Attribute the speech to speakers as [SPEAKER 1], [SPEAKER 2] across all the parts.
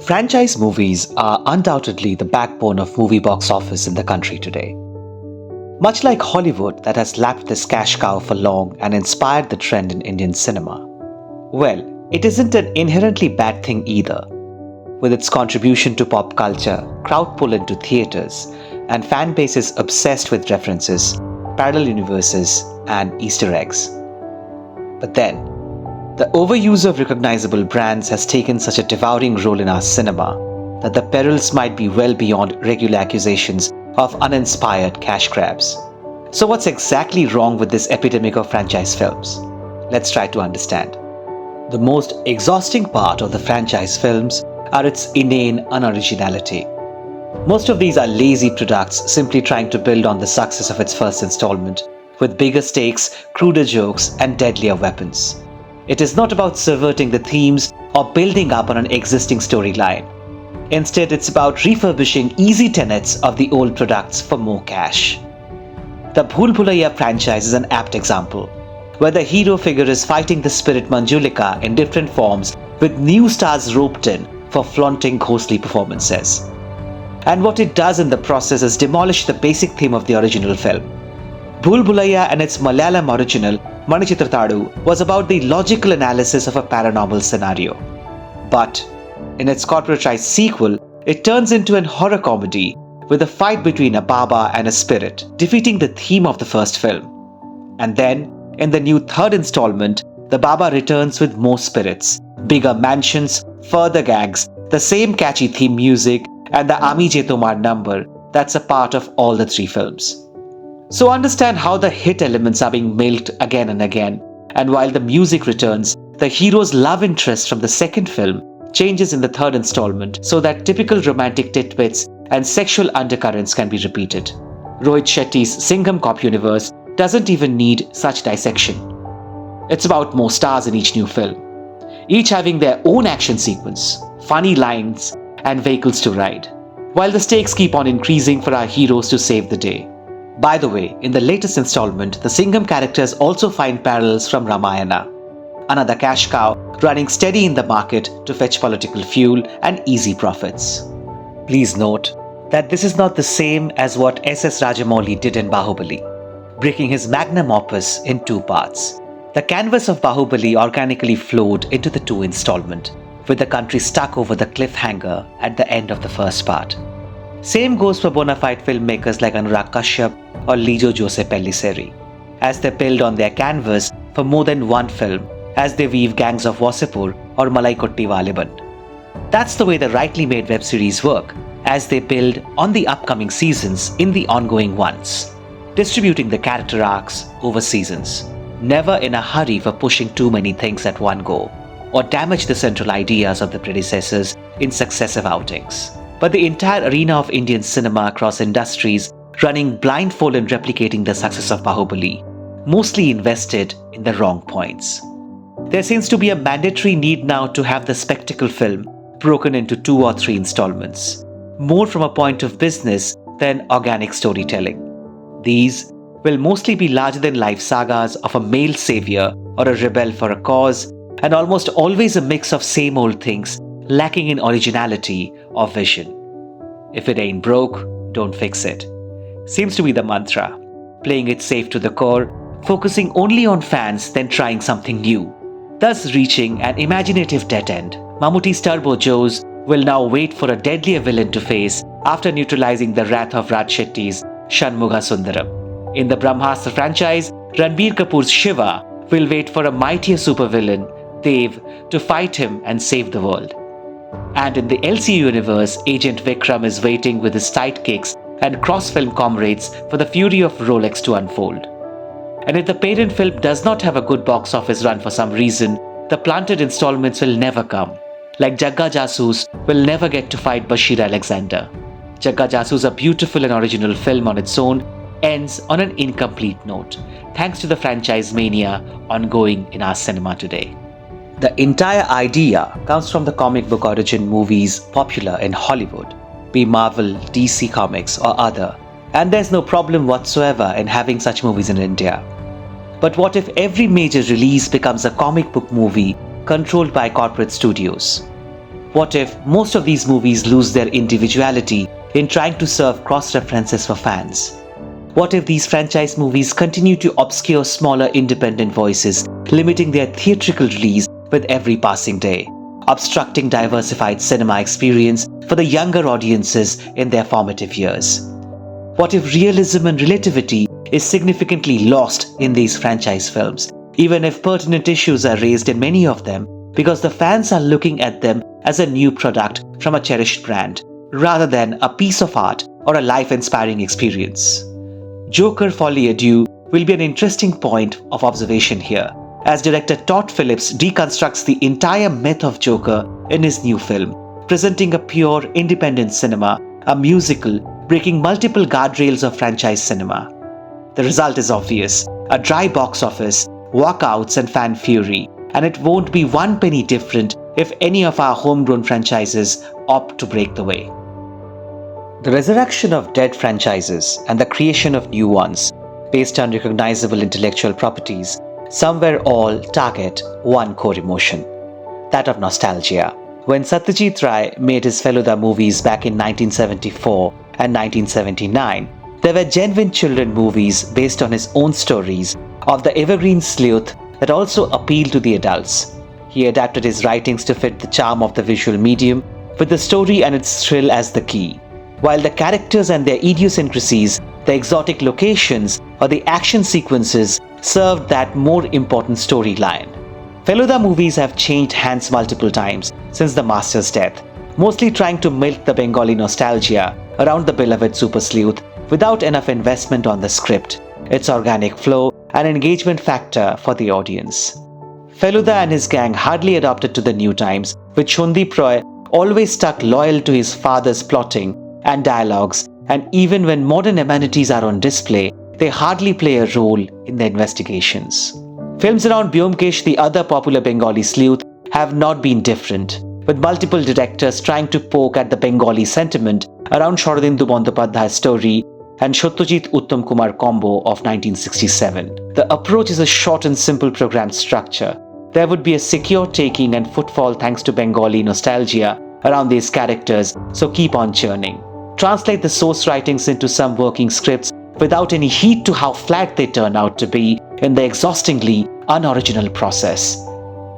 [SPEAKER 1] Franchise movies are undoubtedly the backbone of movie box office in the country today. Much like Hollywood that has lapped this cash cow for long and inspired the trend in Indian cinema. Well, it isn't an inherently bad thing either. With its contribution to pop culture, crowd pull into theaters, and fan bases obsessed with references, parallel universes, and Easter eggs. But then, the overuse of recognizable brands has taken such a devouring role in our cinema that the perils might be well beyond regular accusations of uninspired cash grabs. So what's exactly wrong with this epidemic of franchise films? Let's try to understand. The most exhausting part of the franchise films are its inane unoriginality. Most of these are lazy products simply trying to build on the success of its first installment, with bigger stakes, cruder jokes, and deadlier weapons. It is not about subverting the themes or building up on an existing storyline. Instead, it's about refurbishing easy tenets of the old products for more cash. The Bhool Bhulaiya franchise is an apt example, where the hero figure is fighting the spirit Manjulika in different forms with new stars roped in for flaunting ghostly performances. And what it does in the process is demolish the basic theme of the original film. Bhool Bhulaiya and its Malayalam original Manichitratadu was about the logical analysis of a paranormal scenario. But in its corporatized sequel, it turns into an horror comedy with a fight between a Baba and a spirit, defeating the theme of the first film. And then, in the new third installment, the Baba returns with more spirits, bigger mansions, further gags, the same catchy theme music, and the Ami Je Tomar number that's a part of all the three films. So understand how the hit elements are being milked again and again, and while the music returns, the hero's love interest from the second film changes in the third installment so that typical romantic titbits and sexual undercurrents can be repeated. Rohit Shetty's Singham Cop universe doesn't even need such dissection. It's about more stars in each new film, each having their own action sequence, funny lines, and vehicles to ride, while the stakes keep on increasing for our heroes to save the day. By the way, in the latest installment, the Singham characters also find parallels from Ramayana, another cash cow running steady in the market to fetch political fuel and easy profits. Please note that this is not the same as what S.S. Rajamouli did in Bahubali, breaking his magnum opus in two parts. The canvas of Bahubali organically flowed into the two installment, with the country stuck over the cliffhanger at the end of the first part. Same goes for bona fide filmmakers like Anurag Kashyap or Lijo Jose Pellicerri, as they build on their canvas for more than one film, as they weave Gangs of Wasseypur or Malai Kotti Valiban. That's the way the rightly made web series work, as they build on the upcoming seasons in the ongoing ones, distributing the character arcs over seasons, never in a hurry for pushing too many things at one go, or damage the central ideas of the predecessors in successive outings. But the entire arena of Indian cinema across industries running blindfold and replicating the success of Bahubali, mostly invested in the wrong points. There seems to be a mandatory need now to have the spectacle film broken into 2 or 3 installments, more from a point of business than organic storytelling. These will mostly be larger-than-life sagas of a male savior or a rebel for a cause, and almost always a mix of same old things, lacking in originality or vision. If it ain't broke, don't fix it. Seems to be the mantra, playing it safe to the core, focusing only on fans then trying something new, thus reaching an imaginative dead end. Mammootty's Turbo Joes will now wait for a deadlier villain to face after neutralizing the wrath of Raj Shetty's Shanmugha Sundaram. In the Brahmastra franchise, Ranbir Kapoor's Shiva will wait for a mightier supervillain, Dev, to fight him and save the world. And in the LCU universe, Agent Vikram is waiting with his sidekicks and cross-film comrades for the fury of Rolex to unfold. And if the parent film does not have a good box office run for some reason, the planted installments will never come. Like Jagga Jasoos will never get to fight Bashir Alexander. Jagga Jasoos, a beautiful and original film on its own, ends on an incomplete note, thanks to the franchise mania ongoing in our cinema today. The entire idea comes from the comic book origin movies popular in Hollywood, be Marvel, DC Comics or other, and there's no problem whatsoever in having such movies in India. But what if every major release becomes a comic book movie controlled by corporate studios? What if most of these movies lose their individuality in trying to serve cross-references for fans? What if these franchise movies continue to obscure smaller independent voices, limiting their theatrical release with every passing day, obstructing diversified cinema experience for the younger audiences in their formative years? What if realism and relativity is significantly lost in these franchise films, even if pertinent issues are raised in many of them, because the fans are looking at them as a new product from a cherished brand, rather than a piece of art or a life-inspiring experience? Joker Folie à Deux will be an interesting point of observation here, as director Todd Phillips deconstructs the entire myth of Joker in his new film, presenting a pure independent cinema, a musical, breaking multiple guardrails of franchise cinema. The result is obvious: a dry box office, walkouts and fan fury, and it won't be one penny different if any of our homegrown franchises opt to break the way. The resurrection of dead franchises and the creation of new ones, based on recognizable intellectual properties, somewhere all target one core emotion, that of nostalgia. When Satyajit Ray made his Feluda movies back in 1974 and 1979, there were genuine children movies based on his own stories of the evergreen sleuth that also appealed to the adults. He adapted his writings to fit the charm of the visual medium, with the story and its thrill as the key, while the characters and their idiosyncrasies, the exotic locations, or the action sequences served that more important storyline. Feluda movies have changed hands multiple times since the master's death, mostly trying to milk the Bengali nostalgia around the beloved super sleuth without enough investment on the script, its organic flow, and engagement factor for the audience. Feluda and his gang hardly adapted to the new times, with Shundeep Roy always stuck loyal to his father's plotting and dialogues, and even when modern amenities are on display, they hardly play a role in the investigations. Films around Byomkesh, the other popular Bengali sleuth, have not been different, with multiple directors trying to poke at the Bengali sentiment around Sharadindu Bandyopadhyay's story and Satyajit Uttam Kumar combo of 1967. The approach is a short and simple program structure. There would be a secure taking and footfall thanks to Bengali nostalgia around these characters, so keep on churning. Translate the source writings into some working scripts without any heed to how flat they turn out to be in the exhaustingly unoriginal process.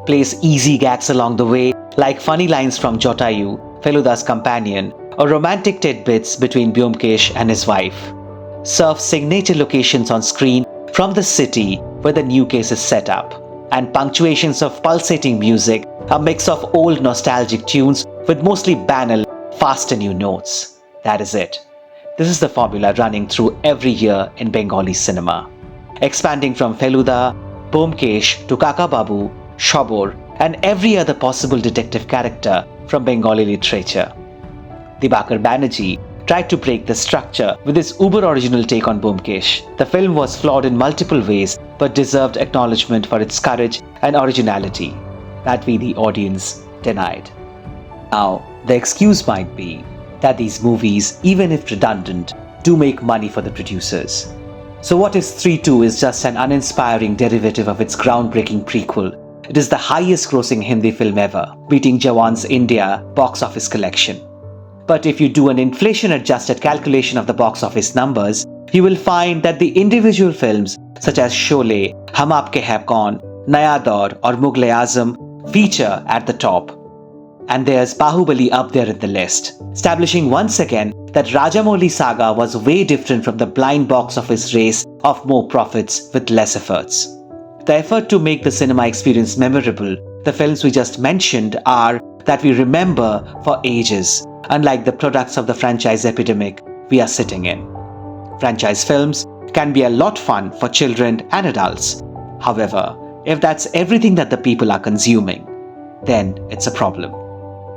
[SPEAKER 1] Place easy gags along the way, like funny lines from Jotayu, Feluda's companion, or romantic tidbits between Byomkesh and his wife. Serve signature locations on screen from the city where the new case is set up, and punctuations of pulsating music, a mix of old nostalgic tunes with mostly banal, fast and new notes. That is it. This is the formula running through every year in Bengali cinema, expanding from Feluda, Byomkesh to Kaka Babu, Shabor, and every other possible detective character from Bengali literature. Dibakar Banerjee tried to break the structure with his uber-original take on Byomkesh. The film was flawed in multiple ways but deserved acknowledgement for its courage and originality that we, the audience, denied. Now, the excuse might be that these movies, even if redundant, do make money for the producers. So what if 3-2 is just an uninspiring derivative of its groundbreaking prequel? It is the highest grossing Hindi film ever, beating Jawan's India box office collection. But if you do an inflation-adjusted calculation of the box office numbers, you will find that the individual films such as Sholay, Hum Aapke Hain Kaun, Naya Daur or Mughal-e-Azam feature at the top. And there's Bahubali up there in the list, establishing once again that Rajamouli saga was way different from the blind box office race of more profits with less efforts. The effort to make the cinema experience memorable, the films we just mentioned are that we remember for ages, unlike the products of the franchise epidemic we are sitting in. Franchise films can be a lot fun for children and adults. However, if that's everything that the people are consuming, then it's a problem.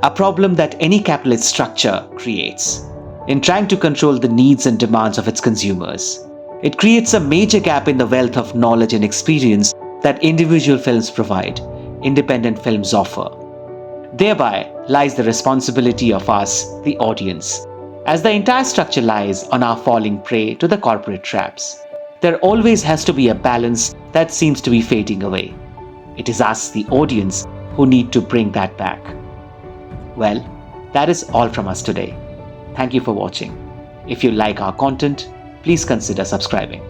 [SPEAKER 1] A problem that any capitalist structure creates. In trying to control the needs and demands of its consumers, it creates a major gap in the wealth of knowledge and experience that individual films provide, independent films offer. Thereby lies the responsibility of us, the audience, as the entire structure lies on our falling prey to the corporate traps. There always has to be a balance that seems to be fading away. It is us, the audience, who need to bring that back. Well, that is all from us today. Thank you for watching. If you like our content, please consider subscribing.